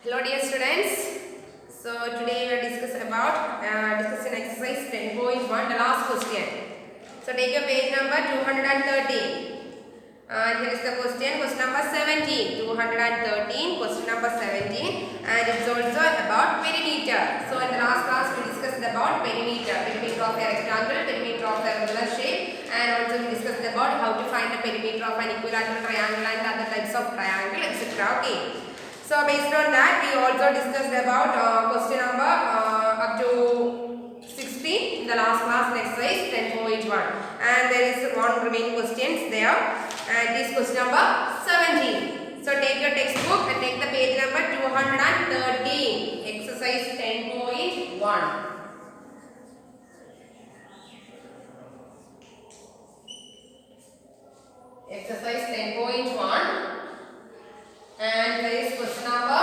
Hello dear students. So today we are discussing exercise 10.1, the last question. So take your page number 213. And here is the question number 17. 213, question number 17. And it's also about perimeter. So in the last class we discussed about perimeter. Perimeter of a rectangle, perimeter of a regular shape. And also we discussed about how to find the perimeter of an equilateral triangle and other types of triangle, etc. Okay. So based on that, we also discussed about question number up to 16 in the last class exercise 10.1, and there is one remaining questions there, and this question number 17. So take your textbook and take the page number 213, exercise 10.1. Exercise 10.1. And there is question number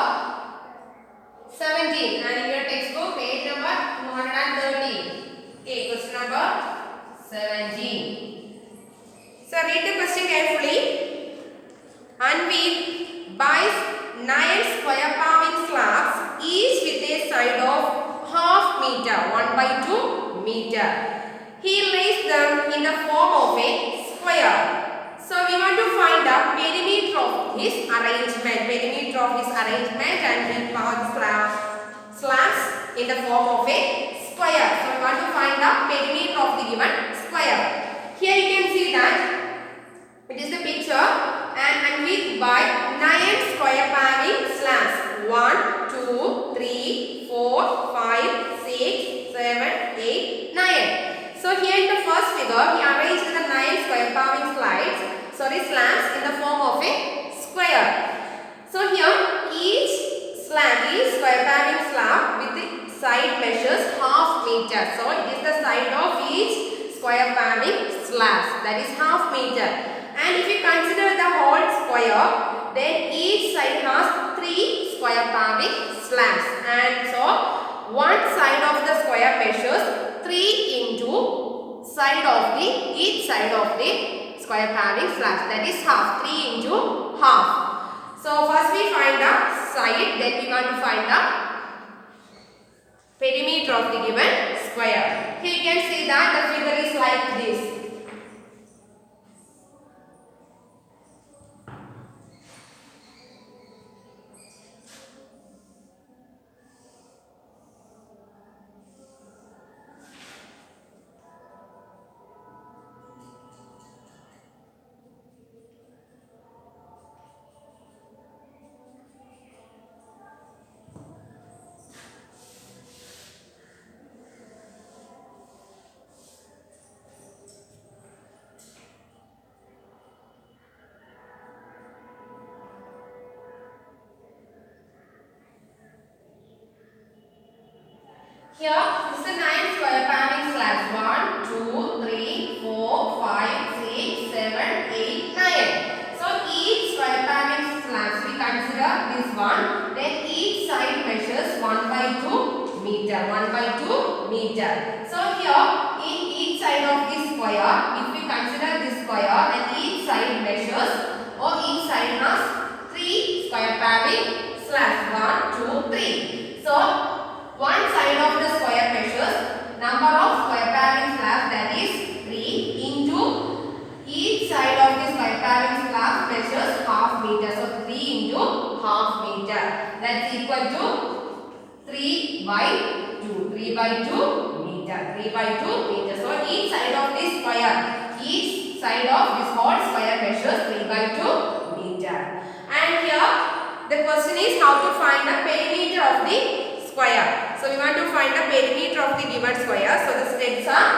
17, and in your textbook page number 213. Okay, question number 17. So read the question carefully. Anvit buys 9 square paving slabs, each with a side of half meter, 1/2 meter. He lays them in the form of a square. So we want to find the perimeter of his arrangement. And we found slabs in the form of a square. So we want to find the perimeter of the given square. Here you can see that it is the picture, and we buy 9 square paving slabs. 1, 2, 3, 4, 5, 6, 7, 8, 9. So here in the first figure, he arranged the 9 square paving slabs in the form of a square. So here each square paving slab with the side measures half meter. So it is the side of each square paving slabs, that is half meter. And if you consider the whole square, then each side has 3 square paving slabs. And so one side of the square measures 3 into each side of the square paving slabs, that is half, 3 into half. So first we find the side, then we want to find the perimeter of the given square. Here you can see that the figure is like this. Here is the 9 square paving slabs. 1, 2, 3, 4, 5, 6, 7, 8, 9. So each square paving slabs we consider this one. Then each side measures 1/2 meter. 1/2 meter. So here in each side of this square, if we consider this square, and each side measures, or each side has 3 square paving slabs. 1, 2, 3. So one side of the square measures number of square paving slabs, that is 3, into each side of the square paving slab measures half meter. So 3 into half meter, that's equal to 3/2. 3/2 meter. 3/2 meter. So each side of this whole square measures 3/2 meter. And here the question is how to find the perimeter of the square. So we want to find the perimeter of the given square. So the steps are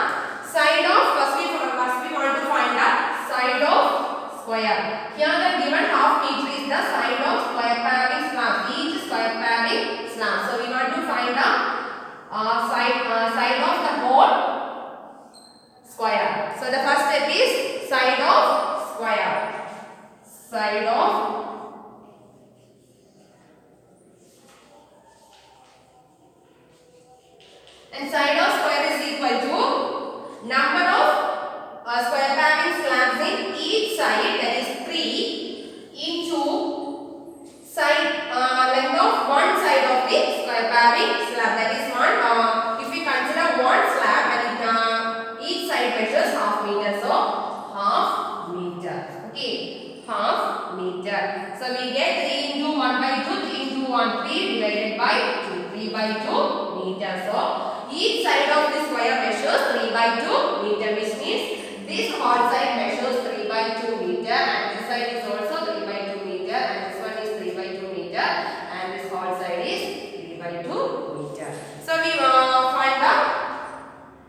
first we want to find the side of square. Here the given half meter is the side of square paving slab, each square paving slab. So we want to find the side of the whole square. So the first step is side of square. And side of square is equal to number of square paving slabs in each side, that is 3, into length of one side. by 2. 3 by 2 meter. So each side of the square measures 3 by 2 meter, which means this whole side measures 3 by 2 meter, and this side is also 3 by 2 meter, and this one is 3 by 2 meter, and this whole side is 3 by 2 meter. So we find the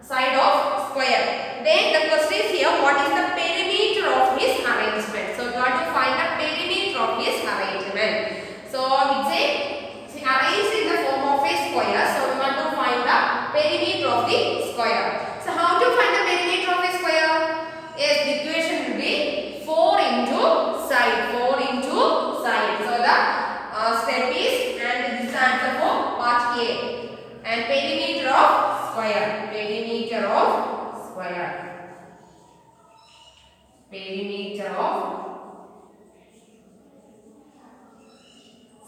side of square. Then the question is here, what is the perimeter of his arrangement? So we want to find the perimeter of his arrangement. So it's arranged in the form of a square. So we want to find the perimeter of the square. So how to find the perimeter of a square? Yes, the equation will be 4 into side. 4 into side. So the step is, and this is answer for part A. And perimeter of square. Perimeter of square. Perimeter of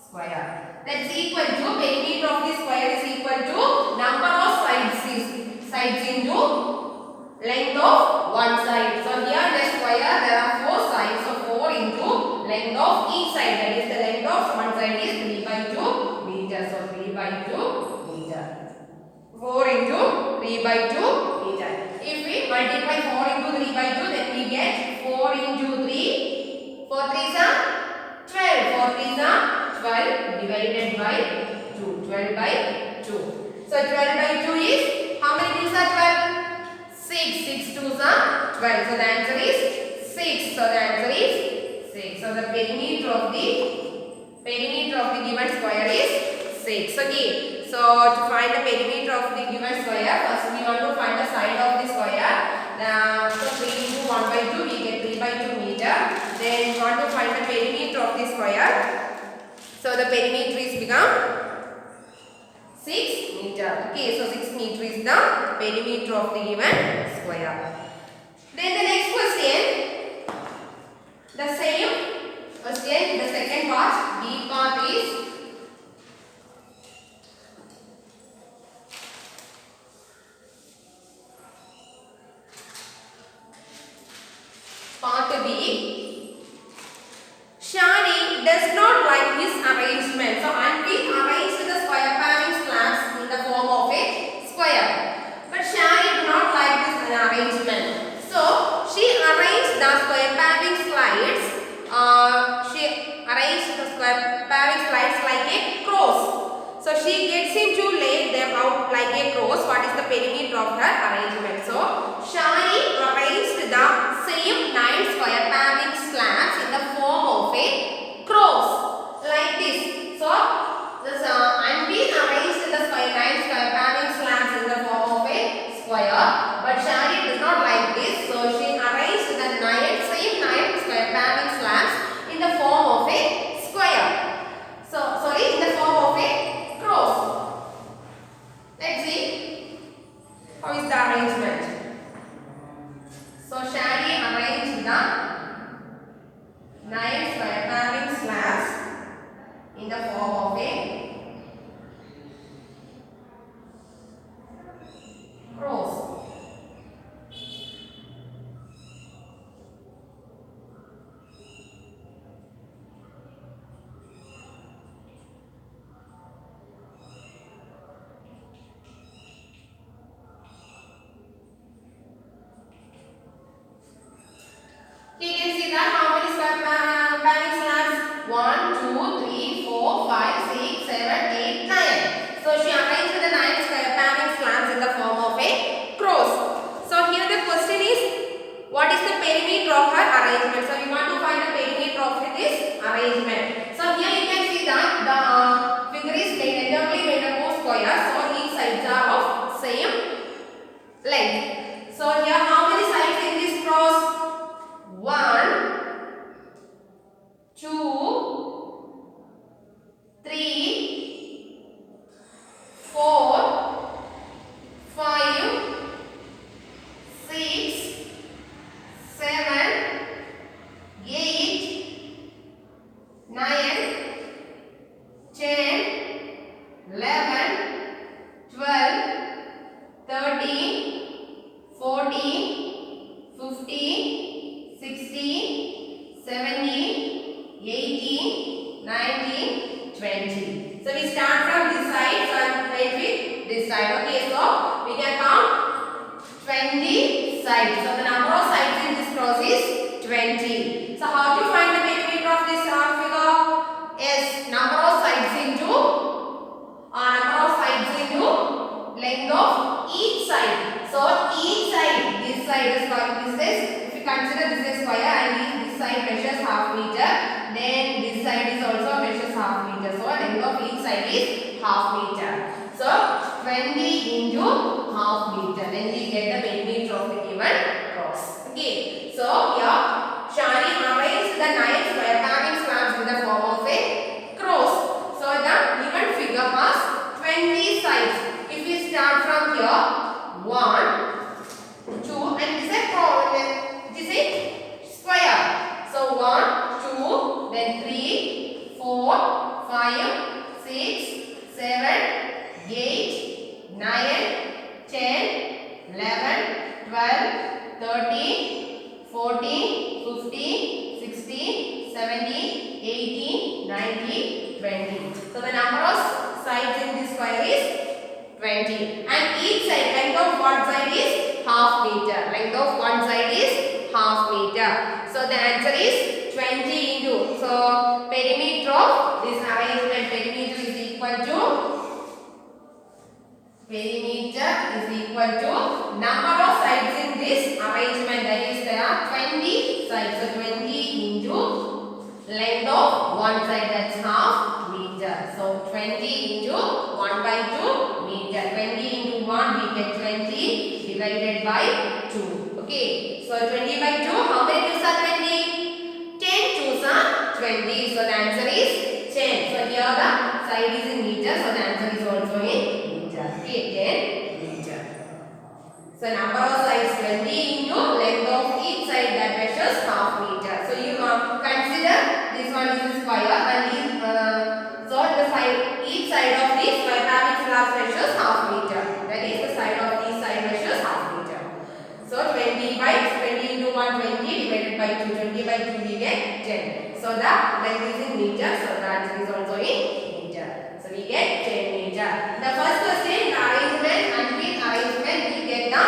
square. That is equal to, perimeter of the square is equal to number of sides into length of one side. So here in the square there are 4 sides. So 4 into length of each side. That is the length of one side is 3 by 2 meter. So 3 by 2 meter. 4 into 3 by 2 meter. If we multiply 4 into 3 by 2, then we get 4 into 3. 4 3s are 12. 4 3s are 12 divided by 2. 12 by 2. So 12 by 2 is, how many 2s are 12? 6. 6 2s are 12. So the answer is 6. So the answer is 6. So the perimeter of the given square is 6. Okay. So to find the perimeter of the given square, first we want to find the side of the square. So 3 into 1 by 2, we get 3 by 2 meter. Then we want to find the perimeter of the square. So the perimeter is become 6 meter. Okay, so 6 meter is the perimeter of the given square. Then the next question, the same question, the second part, B part is part B. Shani does not like his arrangement. So Anvi arranged the square paving slabs in the form of a square. But Shani do not like this arrangement. So she arranged the square paving slides. She arranged the square paving slides like a cross. So she gets him to lay them out like a cross. What is the perimeter of her arrangement? So Shani arranged the same 9 square paving slabs in the form of a cross like this. So this Anvi arranged the 9 square paving slabs in the form of a square, but Shani does not like this. So she arranged the same 9 square paving slabs in the form of a square. So in the form of a cross. Let's see how is the arrangement. So Shani arranged the 9 square paving slabs in the form of a cross. You can see that how many square paving slabs? 1, 2, 3, 4, 5, 6, 7, 8, 9. So she arranged the 9 square paving slabs in the form of a cross. So here the question is, what is the perimeter of her arrangement? So we want to find the perimeter of this arrangement. So here you can see that the figure is entirely made up of squares. So each sides are of same length. So here how many sides in this cross? 1, 2, 3, 4, 5, 6, 7, 8, 9, 10, 11, 12, 13, 20. So we start from this side, so I'm right with this side. Okay, so we can count 20 sides. So the number of sides in this cross is 20. So how to find the perimeter of this figure? Yes, number of sides into length of each side. So each side, this side is called, this is, if you consider this is square and this side measures half meter, then this side is also measures half meter. So length of each side is half meter. So 20 into half meter, then we get the perimeter of the given cross. Okay. So here Shani arranged the 9 square paving slabs in the form of a cross. So the given figure has 20 sides. If we start from here, 1, 2, and this is a square. So 1, 2, then 3, 4, 5, 6, 7, 8, 9, 10, 11, 12, 13, 14, 15, 16, 17, 18, 19, 20. So the number of sides in this square is 20. And each side, length of one side is half meter. Length of one side is half meter. So the answer is 20 into. So perimeter of this arrangement, perimeter is equal to number of sides in this arrangement. That is, there are 20 sides. So 20 into length of one side, that's half meter. So 20 into 1 by 2 meter. 20 into 1 we get 20 divided by 2. Okay. So 20 by 2, how many 2s are 20? 10 2s are 20. So the answer is 10. So here the side is in meter. So the answer is also in meter. Okay, 10 meter. So number of sides 20 into length of each side, that measures half meter. So you consider this one is a square and so the side, each side of this square paving slab measures half meter. That is, the side of each side measures half meter. So 20 into 1 20 divided by 2, 20 by 2 we get 10. So the length is in meter. So the answer is also in meter. So we get 10 meter. The first question, the arrangement, unfit arrangement, we get the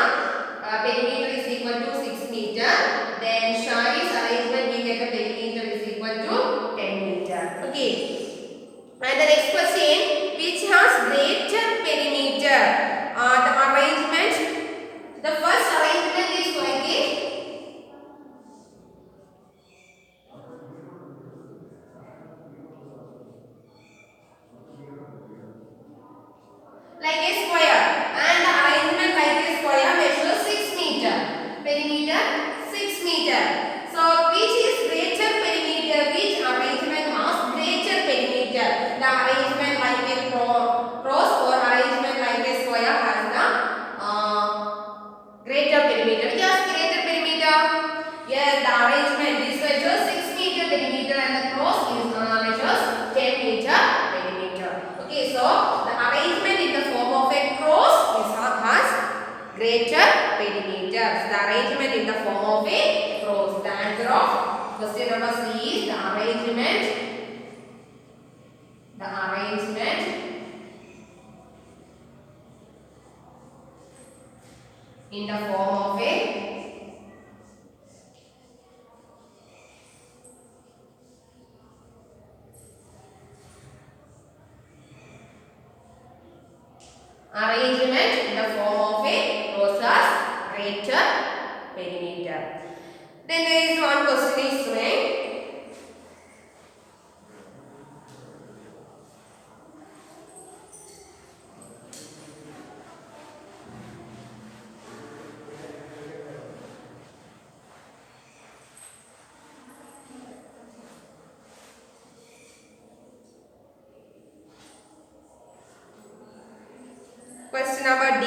perimeter is equal to 6 meter. Then Shari's arrangement, we get the perimeter is equal to 10 meter. Okay. And the next question, which has greater perimeter? The arrangement, the first arrangement is like a square, and the arrangement like a square measures 6 meter. Perimeter 6 meter. So which is greater perimeter? Which arrangement has greater perimeter? The arrangement like a cross or arrangement like a square has the greater perimeter. Yes, greater perimeter. Yes, the arrangement this measures 6 meter perimeter and the cross is measures 10 meter perimeter. Okay, so the arrangement in the form of a cross has greater perimeter. So the arrangement in the form of a cross. The answer of question number C is the arrangement in the form of a cross has greater perimeter. Then there is one question is saying, question number D.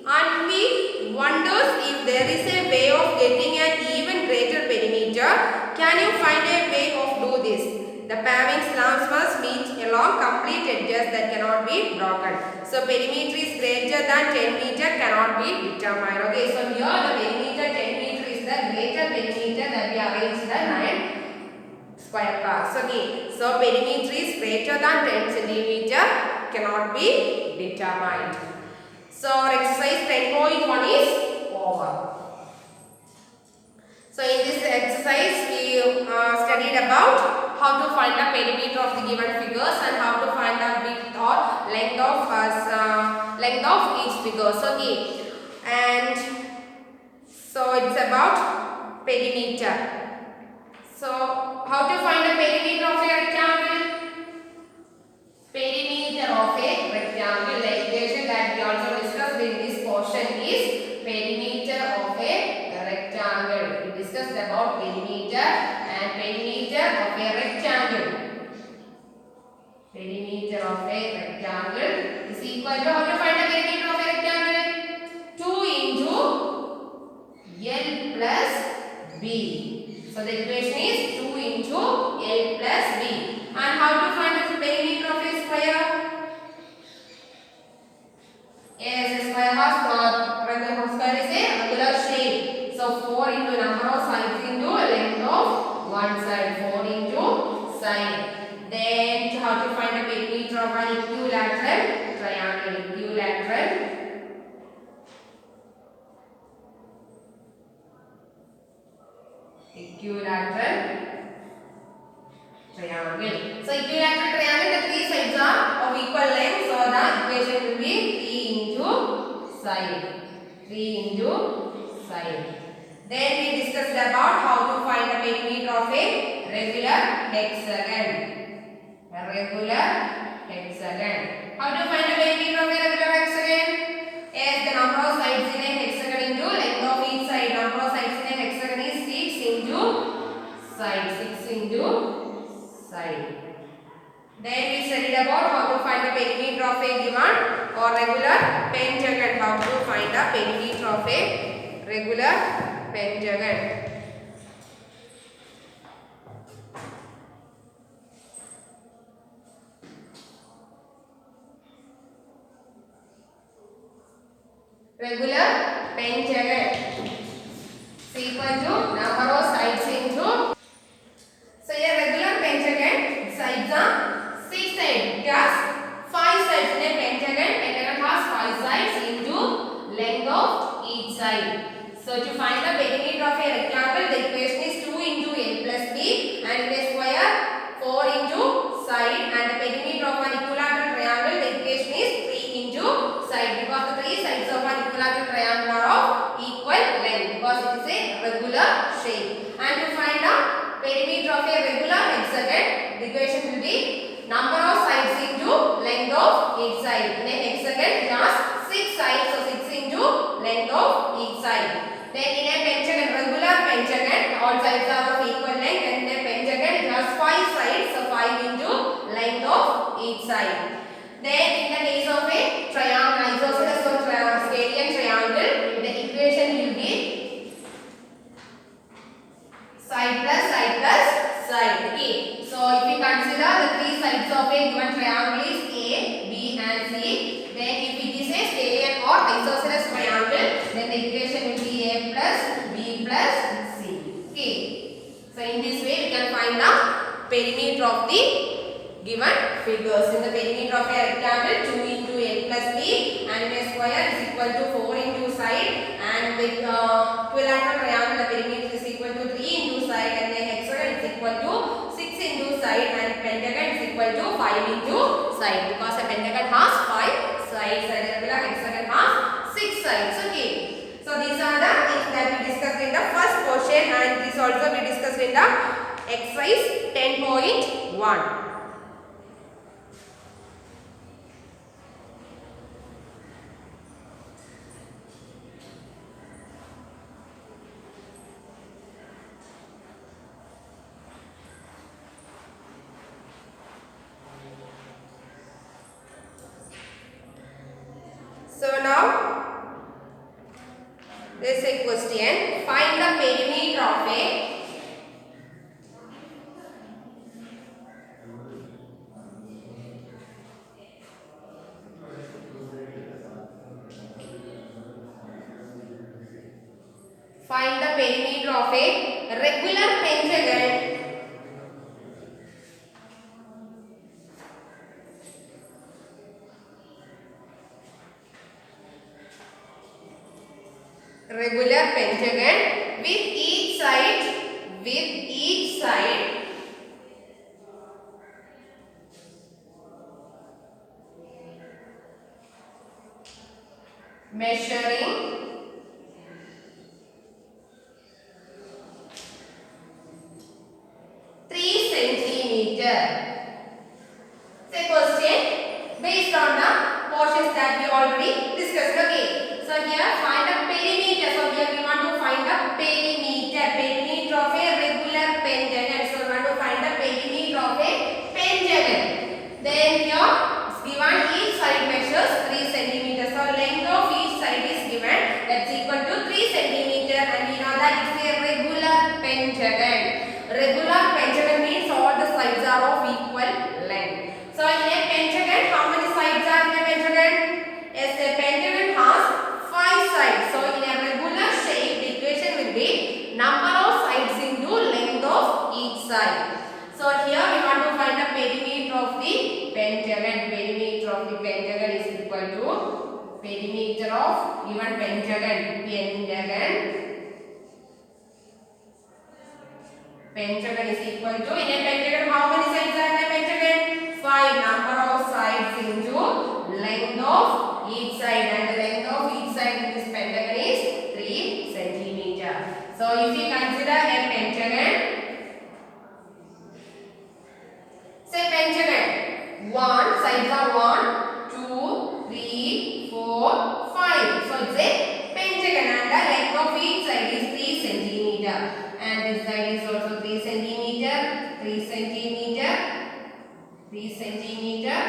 Anvi wonders if there is a way of getting an even greater perimeter. Can you find a way of do this? The paving slabs must meet along complete edges that cannot be broken. So perimeter is greater than 10 meter cannot be determined. Okay, so here the perimeter 10 meter is the greater perimeter that we arrange the 9 square parts. Okay, So perimeter is greater than 10 centimeter, cannot be determined. So our exercise 10.1 is over. So in this exercise we studied about how to find the perimeter of the given figures and how to find the width or length of each figures. Okay, and so it's about perimeter. So how to find the perimeter of a rectangle? Perimeter of a rectangle, the equation that we also discussed in this portion is perimeter of a rectangle. We discussed about perimeter and perimeter of a rectangle. Perimeter of a rectangle is equal to, how to find the perimeter of a rectangle? 2 into L plus B. So the equation is 2 into L plus B. And how to find the perimeter of a square? Yes, a square has square is a regular shape. So 4 into number of sides into length of one side. 4 into side. Then how to find the perimeter of an equilateral triangle? Equilateral triangle. So equilateral triangle, the three sides are of equal length. So the equation will be 3 into side. 3 into side. Then we discussed about how to find the perimeter of a regular hexagon. A regular hexagon. How to find the perimeter of a regular hexagon? Yes, the number of sides in a hexagon into length of each side. Number of sides in a hexagon is 6 into side. 6 into side. Then we studied about how to find the perimeter of a given or regular pentagon. How to find the perimeter of a regular pentagon. Regular pentagon is equal to number of sides into. So a regular pentagon sides are 6 sides. It has 5 sides in a pentagon. Pentagon has 5 sides into length of each side. So to find the perimeter of a rectangle, the equation is 2 into L plus B, and in a square 4 into side, and the perimeter of an equilateral triangle, the equation is 3 into side, because the 3 sides of an equilateral triangle are of equal length because it is a regular shape. And to find the perimeter of a regular hexagon, the equation will be number of sides into length of each side. In a hexagon it has 6 sides, so 6 into length of each side. Then in a pentagon, regular pentagon, all sides are of equal length, and in a pentagon it has 5 sides, so 5 into length of each side. Then in the case of a triangle, isosceles or scalene triangle, the equation will be side plus side plus side. Okay. So if we consider the 3 sides of a given triangle is A, B and C, then if it is a scalene or isosceles triangle, then the equation will be A plus B plus C. Okay. So in this way we can find the perimeter of the given figures. In the perimeter of a rectangle, 2 into L plus B, and in a square is equal to 4 into side, and with equilateral triangle the perimeter is equal to 3 into side, and the hexagon is equal to 6 into side, and pentagon is equal to 5 into side, because a pentagon has 5 sides and a regular hexagon has 6 sides. Okay. So these are the things that we discussed in the first portion, and this also we discussed in the exercise 10.1. So now there is a question. Find the perimeter of a regular pentagon regular pentagon with each side measuring 3 centimeter. Say question based on the portions that we already discussed. Okay. So here find the perimeter. So here we want to find the perimeter of a regular pentagon. So we want to find the perimeter of a pentagon. Then here it's given each side measures 3 centimeters. So length of each side is given. That's equal to 3 centimeter, and we know that it's a regular pentagon. Regular pentagon means all the sides are of equal length. So in a pentagon, how many sides are in a pentagon? Yes, a pentagon has 5 sides. So in a regular shape, the equation will be number of sides into length of each side. So here we want to find the perimeter of the pentagon. Perimeter of the pentagon is equal to perimeter of given pentagon. Pentagon is equal to, in a pentagon, how many sides are in a pentagon? 5. Number of sides into length of each side, and the length of each side in this pentagon is 3 centimeter. So if you consider a pentagon, say pentagon, sides are 1, 2, 3, 4, 5. So it's a pentagon, and the length of each side is 3 centimeter. And this side is also 3 centimeter, 3 centimeter, 3 centimeter,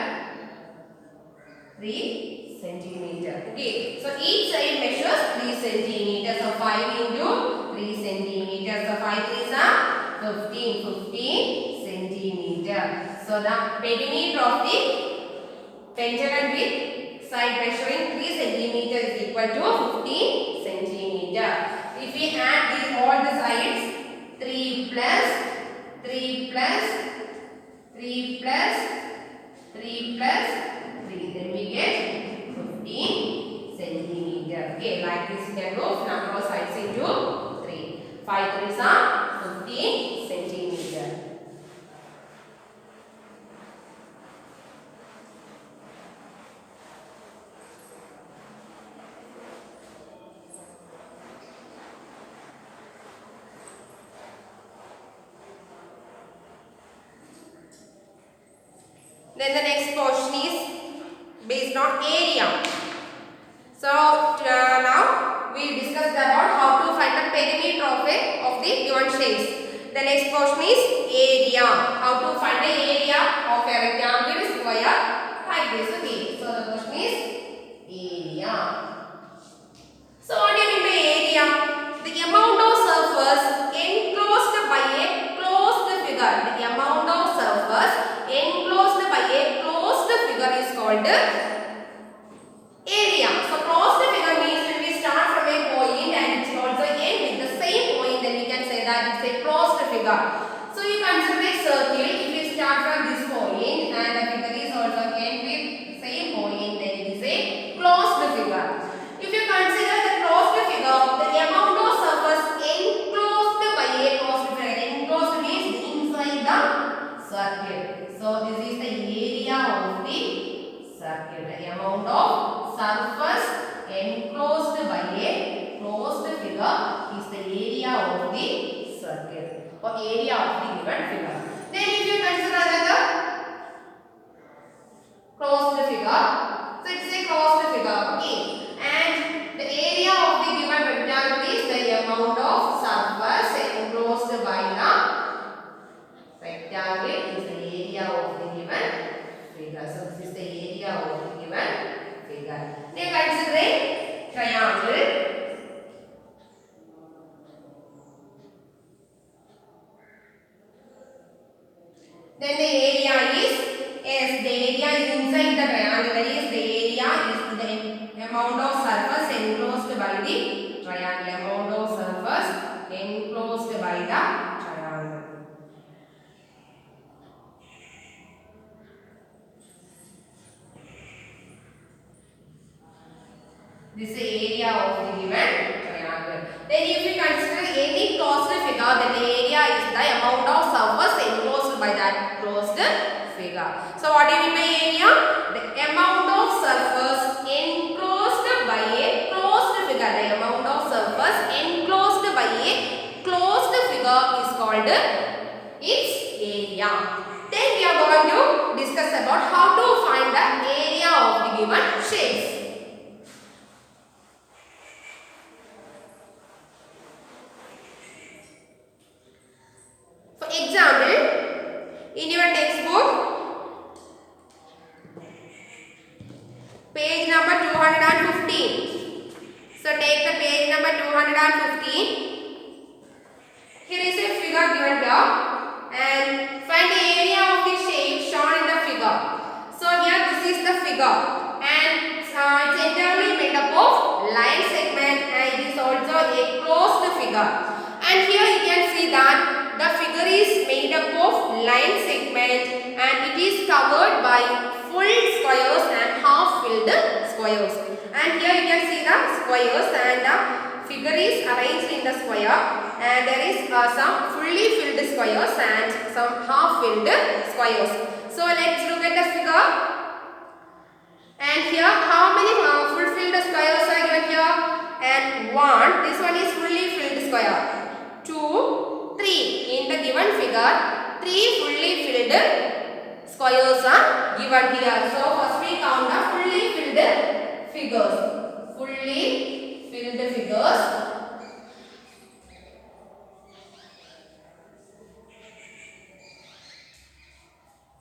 3 centimeter. Okay, so each side measures 3 centimeters. So 5 into 3 centimeters. So 5 3s are 15 centimeter. So the perimeter of the pentagon with side measuring 3 centimeter is equal to 15 centimeter. If we add these all the sides, 3 plus 3 plus 3 plus 3 plus 3, then we get 15 centimeter. Okay, like this we can do number of sides into 3. 5 3s are 15 centimeter. Then the next portion is based on area. So now we discussed about how to find the perimeter of the given shapes. The next portion is area. How to find the area of a rectangular square like this. Okay. So the question is area. So what do you mean by area? The amount of surface enclosed by a closed figure. The amount of surface enclosed by a closed figure is called area. So closed figure means when we start from a point and it also end with the same point, then we can say that it's a closed figure. So you consider a circle. If you start from this point and the figure is also end with the same point, then it is a closed figure. If you consider the closed figure, the amount of surface enclosed by a closed figure. Enclosed means inside the circle. So this is the area of the circle. The amount of surface enclosed by a closed figure is the area of the circle or area of the given figure. Then if you consider another closed figure, so it's a closed figure. Okay, and the area of the given rectangle is the amount of surface enclosed by the rectangle is the area of the given figure. So this is the area of the given figure. Now consider a triangle. Then the area is, yes, the area is inside the triangle. That is, the area is the amount of surface enclosed by the triangle. Amount of surface enclosed by the triangle. This is the area of the given triangle. Then if we consider any closed figure, then the area is the amount of surface enclosed by that closed figure. So what do you mean by area? The amount of surface enclosed by a closed figure. The amount of surface enclosed by a closed figure is called its area. Then we are going to discuss about how to find the area of the given shapes. For example, in your textbook, page number 215. So take the page number 215. Here is a figure given here and find the area of the shape shown in the figure. So here this is the figure and it's entirely made up of line segment and it is also a closed figure. And here you can see that the figure is made up of line segment and it is covered by full squares and half filled squares. And here you can see the squares and the figure is arranged in the square and there is some fully filled squares and some half filled squares. So let's look at the figure. And here how many full filled squares are given here? And 1, this one is fully filled square. 2, 3. In the given figure, 3 fully filled squares are given here. So first we count the fully filled figures. Fully filled figures.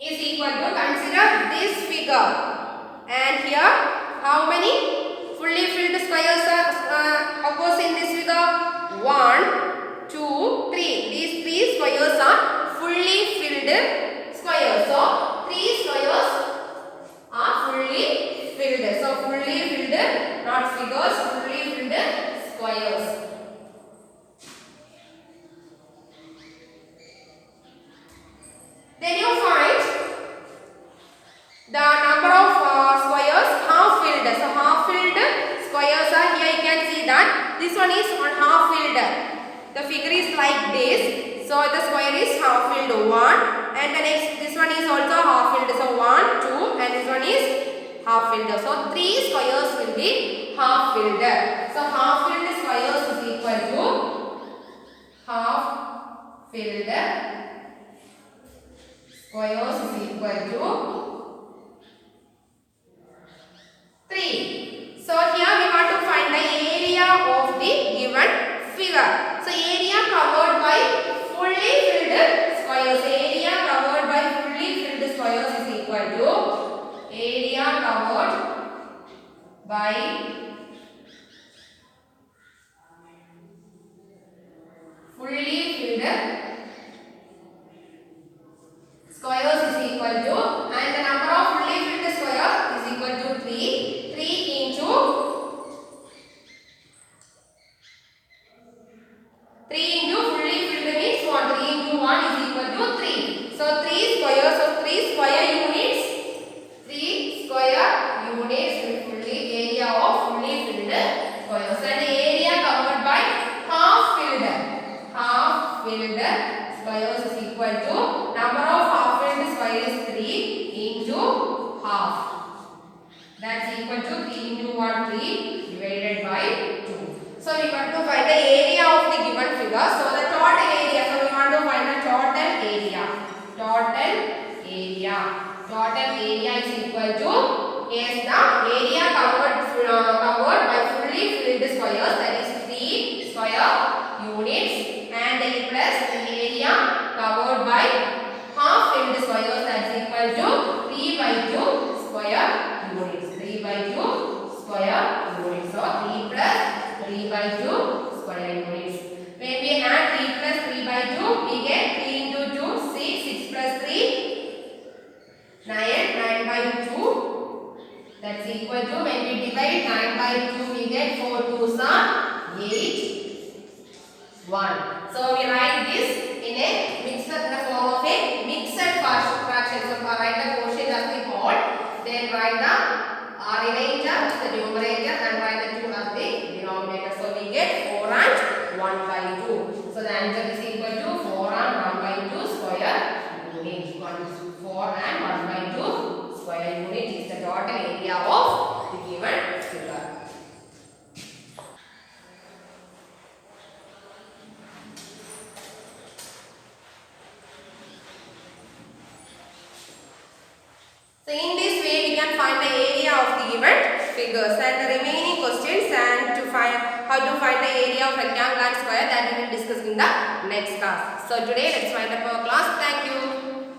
Is equal to, consider this figure. And here, how many fully filled squares are occurs in this figure? 1, 2, 3. These 3 squares are fully filled squares. So 3 squares are fully filled. So fully filled, not figures, fully filled squares. Then you find the number of squares half filled. So half filled squares are here. You can see that this one is on half filled. The figure is like this. So the square is half filled 1 and the next this one is also half filled. So 1, 2 and this one is half filled. So 3 squares will be half filled. So half filled squares is equal to half filled squares is equal to 3. So here we want to find the area of the given figure. So area covered by fully filled squares. Area covered by fully filled squares is equal to area covered by fully filled squares is equal to, and the number of fully filled square is equal to 3. 3 into fully filled means what? 3 into 1 is equal to 3. So 3 squares, so 3 square units. 3 square units will fully area of fully filled squares. And the area covered by half filled squares is equal to number of half filled square is 3 into half. That's equal to 3 into 1, 3 divided by 2. So we want to find the area of the given figure. So the total area. So we want to find the total area. Total area is equal to, yes, the area covered by fully filled squares, that is 3 square units, and plus the area covered by half filled squares, that is equal to 3 by 2 square units. 3 by 2 square units. So 3 plus 3 by 2 square units. When we add 3 plus 3 by 2, we get 3 into 2, 6, 6 plus 3, 9 by 2. That's equal to, when we divide 9 by 2, we get 4 2s are 8, 1. So we write this in the form of a mixed fraction. So write the quotient as we call, then write the remainder as the numerator and write the 2 as the denominator. So we get 4 and So in this way we can find the area of the given figures, and the remaining questions and to find how to find the area of rectangle and square, that we will discuss in the next class. So today let's wind up our class. Thank you.